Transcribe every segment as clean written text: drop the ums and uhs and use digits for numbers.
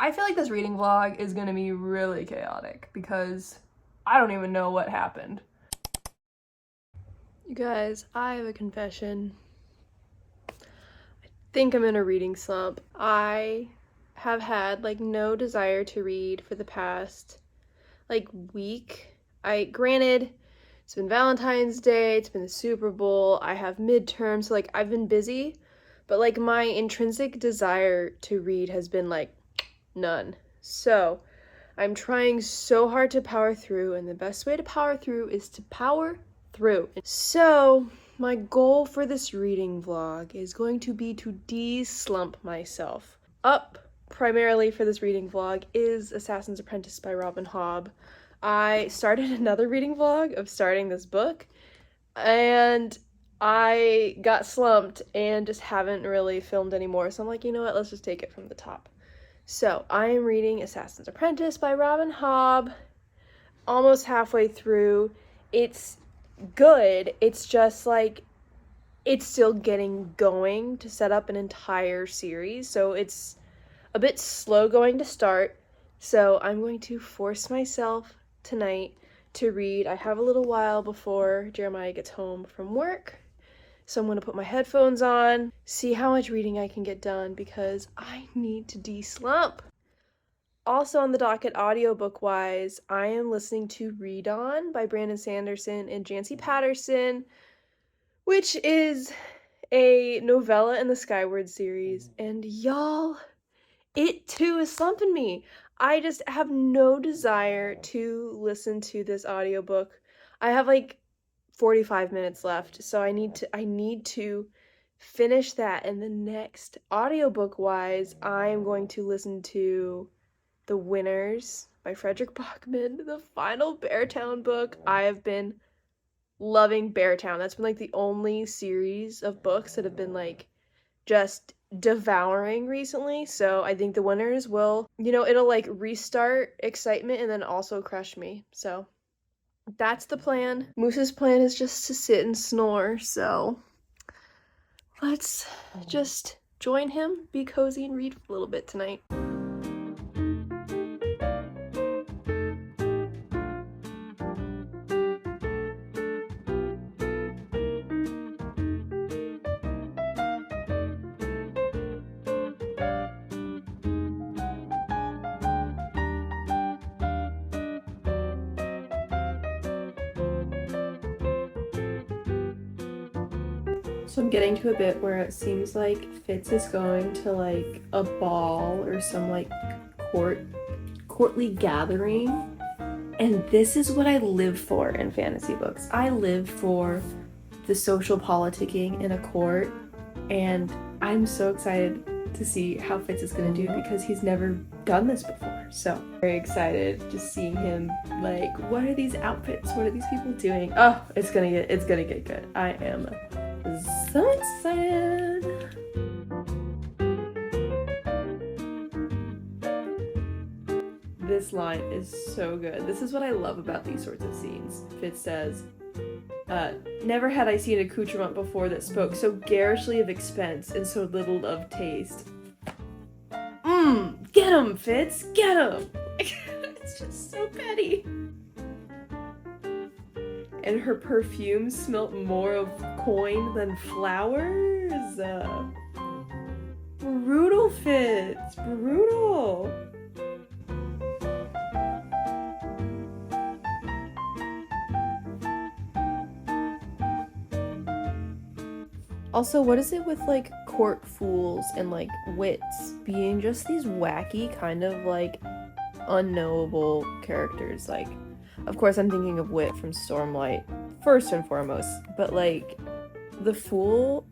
I feel like this reading vlog is gonna be really chaotic because I don't even know what happened. You guys, I have a confession. I think I'm in a reading slump. I have had like no desire to read for the past like week. Granted, it's been Valentine's Day, it's been the Super Bowl, I have midterms, so like I've been busy, but like my intrinsic desire to read has been like none. So I'm trying so hard to power through, and the best way to power through is to power through. So my goal for this reading vlog is going to be to de-slump myself. Up primarily for this reading vlog is Assassin's Apprentice by Hobb. I started another reading vlog of starting this book, and I got slumped and just haven't really filmed anymore, so I'm like, you know what, let's just take it from the top. So I am reading Assassin's Apprentice by Hobb, almost halfway through. It's good, it's just like, it's still getting going to set up an entire series, so it's a bit slow going to start. So I'm going to force myself tonight to read. I have a little while before Jeremiah gets home from work, so I'm going to put my headphones on, see how much reading I can get done, because I need to de-slump. Also on the docket audiobook-wise, I am listening to ReDawn by Sanderson and Janci Patterson, which is a novella in the Skyward series, and y'all, it too is slumping me. I just have no desire to listen to this audiobook. I have like 45 minutes left, so I need to finish that, and the next audiobook wise, I am going to listen to The Winners by Fredrick Backman, the final Beartown book. I have been loving Beartown. That's been like the only series of books that have been like just devouring recently, so I think The Winners will, it'll like restart excitement and then also crush me. So that's the plan. Moose's plan is just to sit and snore, so let's just join him, be cozy, and read for a little bit tonight. So I'm getting to a bit where it seems like Fitz is going to like a ball or some like courtly gathering, and this is what I live for in fantasy books. I live for the social politicking in a court, and I'm so excited to see how Fitz is gonna do because he's never done this before. So very excited just seeing him, like, what are these outfits? What are these people doing? Oh, it's gonna get good. I am so excited. This line is so good. This is what I love about these sorts of scenes. Fitz says, never had I seen accoutrement before that spoke so garishly of expense and so little of taste. Get him, Fitz, get him! It's just so petty. And her perfume smelt more of coin than flowers. Brutal, Fitz, brutal. Also, what is it with like court fools and like wits being just these wacky kind of like unknowable characters? Like, of course I'm thinking of Wit from Stormlight first and foremost, but like the fool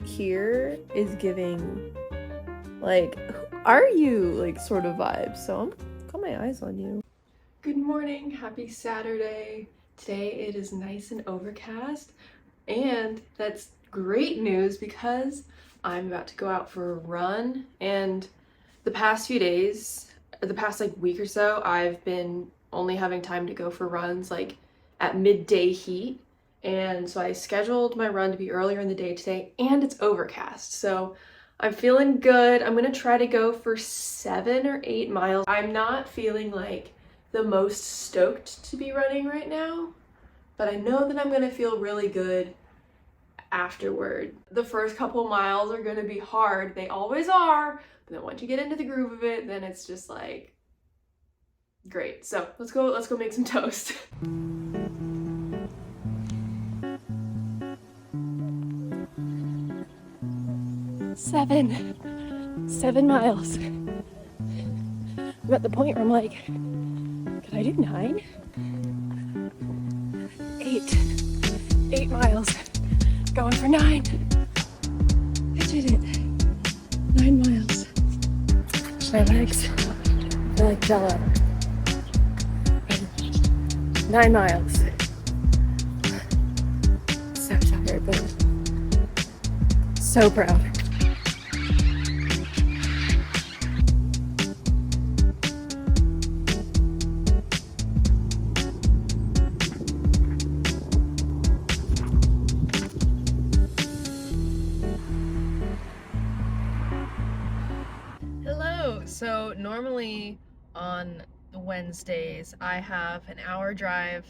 here is giving like, who are you, like sort of vibes. So I'm got my eyes on you. Good morning, happy Saturday. Today it is nice and overcast, and that's great news because I'm about to go out for a run. And the past few days, the past like week or so, I've been only having time to go for runs like at midday heat, and so I scheduled my run to be earlier in the day today, and it's overcast, so I'm feeling good. I'm gonna try to go for 7 or 8 miles. I'm not feeling like the most stoked to be running right now, but I know that I'm gonna feel really good afterward. The first couple miles are gonna be hard. They always are, but then once you get into the groove of it, then it's just like great. So let's go make some toast. Seven miles. I'm at the point where I'm like, could I do 9? 8 miles. Going for 9. I did it. 9 miles. My legs feel like jello. 9 miles. So tired, but so proud. So normally on Wednesdays I have an hour drive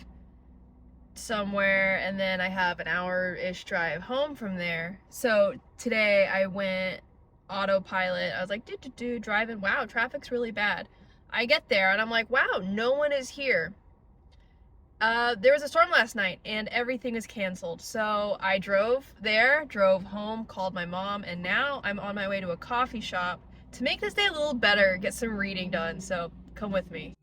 somewhere and then I have an hour-ish drive home from there. So today I went autopilot. I was like driving, wow, traffic's really bad. I get there and I'm like, wow, no one is here. There was a storm last night and everything is canceled. So I drove there, drove home, called my mom, and now I'm on my way to a coffee shop to make this day a little better, get some reading done, so come with me.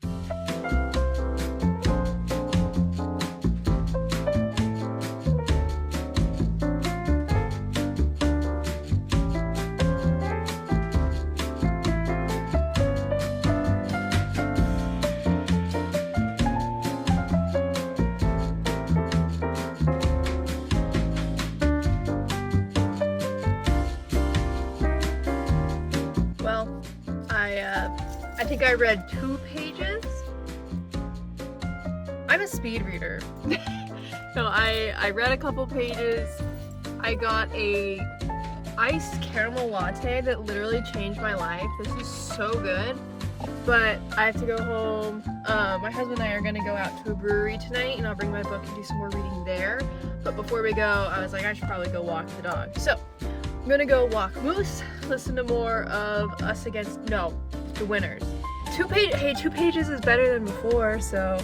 I think I read 2 pages. I'm a speed reader. So I read a couple pages. I got a iced caramel latte that literally changed my life. This is so good. But I have to go home. My husband and I are gonna go out to a brewery tonight and I'll bring my book and do some more reading there. But before we go, I was like, I should probably go walk the dog. So I'm gonna go walk Moose, listen to more of the Winners. 2 pages is better than before, so.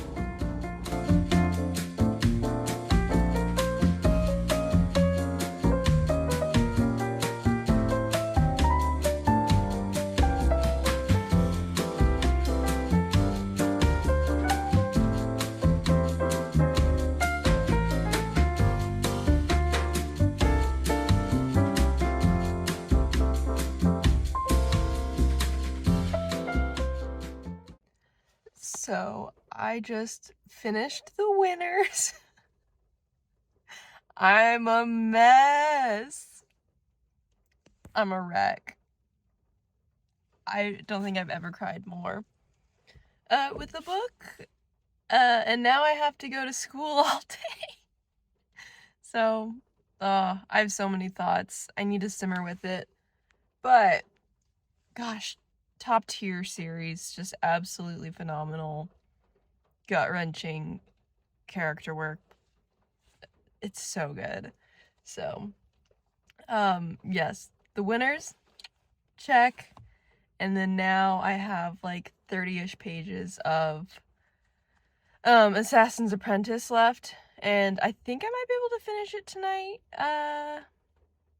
So I just finished the Winners. I'm a mess. I'm a wreck. I don't think I've ever cried more with the book. And now I have to go to school all day. So, I have so many thoughts. I need to simmer with it. But, gosh, top tier series, just absolutely phenomenal, gut-wrenching character work. It's so good. So yes, the Winners, check. And then now I have like 30-ish pages of Assassin's Apprentice left, and I think I might be able to finish it tonight.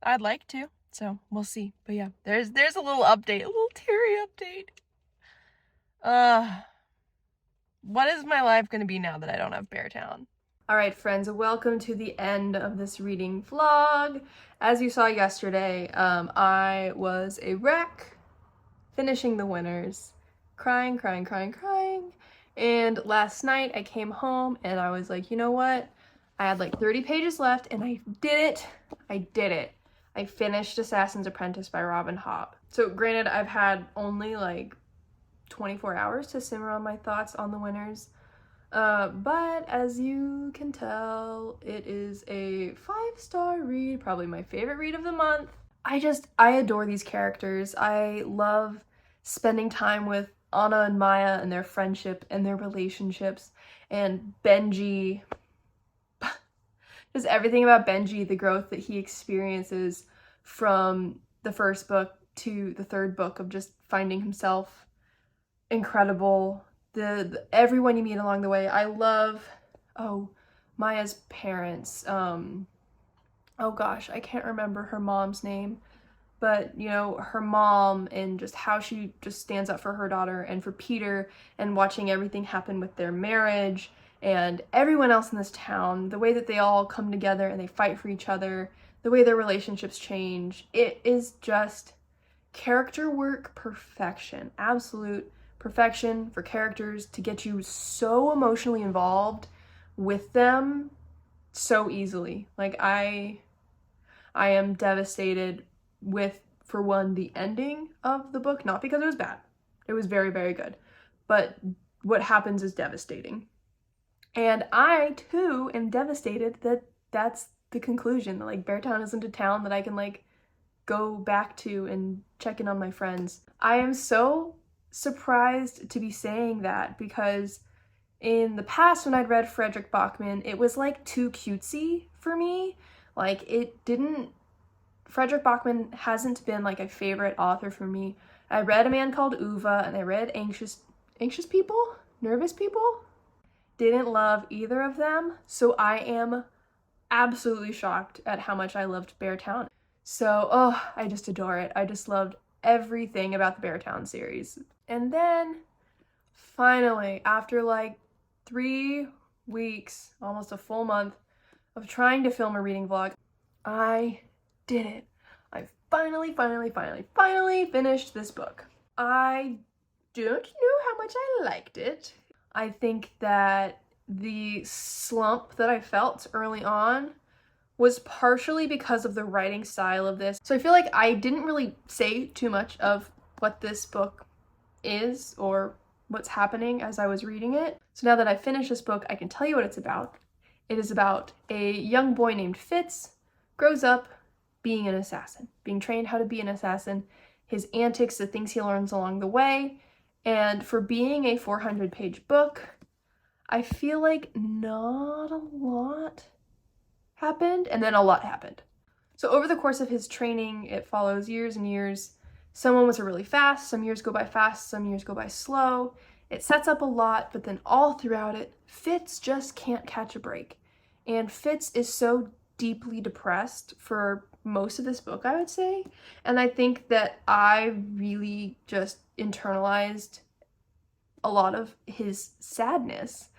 I'd like to. So we'll see. But yeah, there's a little update, a little teary update. What is my life gonna be now that I don't have Beartown? Alright friends, welcome to the end of this reading vlog. As you saw yesterday, I was a wreck finishing the Winners, crying. And last night I came home and I was like, you know what? I had like 30 pages left and I did it. I finished Assassin's Apprentice by Hobb. So granted, I've had only like 24 hours to simmer on my thoughts on the Winners. But as you can tell, it is a 5-star read, probably my favorite read of the month. I adore these characters. I love spending time with Anna and Maya and their friendship and their relationships, and Benji. Just everything about Benji, the growth that he experiences from the first book to the third book of just finding himself incredible. Everyone you meet along the way. I love, Maya's parents. Oh gosh, I can't remember her mom's name, but you know, her mom and just how she just stands up for her daughter and for Peter, and watching everything happen with their marriage and everyone else in this town, the way that they all come together and they fight for each other, the way their relationships change. It is just character work perfection, absolute perfection for characters to get you so emotionally involved with them so easily. Like I am devastated with, for one, the ending of the book, not because it was bad. It was very, very good. But what happens is devastating. And I, too, am devastated that that's the conclusion. That, like, Beartown isn't a town that I can, like, go back to and check in on my friends. I am so surprised to be saying that, because in the past when I'd read Fredrick Backman, it was, like, too cutesy for me. Like, Fredrick Backman hasn't been, like, a favorite author for me. I read A Man Called Uva, and I read Anxious People? Nervous People? Didn't love either of them, so I am absolutely shocked at how much I loved Beartown. So, I just adore it. I just loved everything about the Beartown series. And then, finally, after like 3 weeks, almost a full month, of trying to film a reading vlog, I did it. I finally finished this book. I don't know how much I liked it. I think that the slump that I felt early on was partially because of the writing style of this. So I feel like I didn't really say too much of what this book is or what's happening as I was reading it. So now that I've finished this book, I can tell you what it's about. It is about a young boy named Fitz, grows up being an assassin, being trained how to be an assassin, his antics, the things he learns along the way. And for being a 400-page book, I feel like not a lot happened, and then a lot happened. So over the course of his training, it follows years and years. Some moments are really fast, some years go by fast, some years go by slow. It sets up a lot, but then all throughout it, Fitz just can't catch a break. And Fitz is so deeply depressed for most of this book, I would say. And I think that I really just internalized a lot of his sadness.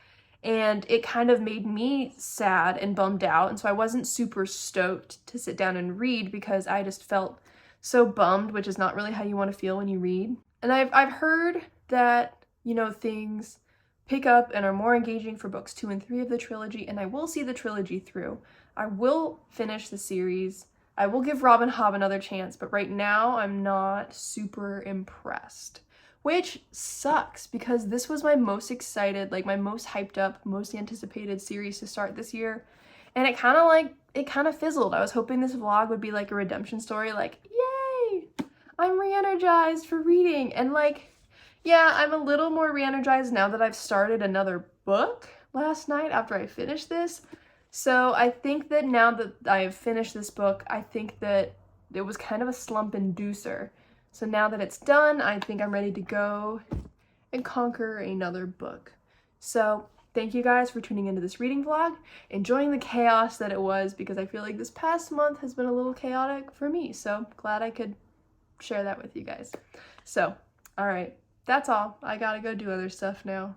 And it kind of made me sad and bummed out. And so I wasn't super stoked to sit down and read because I just felt so bummed, which is not really how you want to feel when you read. And I've heard that, you know, things pick up and are more engaging for books 2 and 3 of the trilogy, and I will see the trilogy through. I will finish the series. I will give Rob and Hobb another chance, but right now I'm not super impressed. Which sucks, because this was my most excited, like my most hyped up, most anticipated series to start this year. And it kind of fizzled. I was hoping this vlog would be like a redemption story, like, yay, I'm re-energized for reading. And like, yeah, I'm a little more re-energized now that I've started another book last night after I finished this. So I think that now that I have finished this book, I think that it was kind of a slump inducer. So now that it's done, I think I'm ready to go and conquer another book. So thank you guys for tuning into this reading vlog, enjoying the chaos that it was, because I feel like this past month has been a little chaotic for me. So glad I could share that with you guys. So, all right, that's all. I gotta go do other stuff now.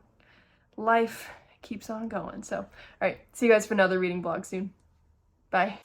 Life keeps on going. So, all right, see you guys for another reading vlog soon. Bye.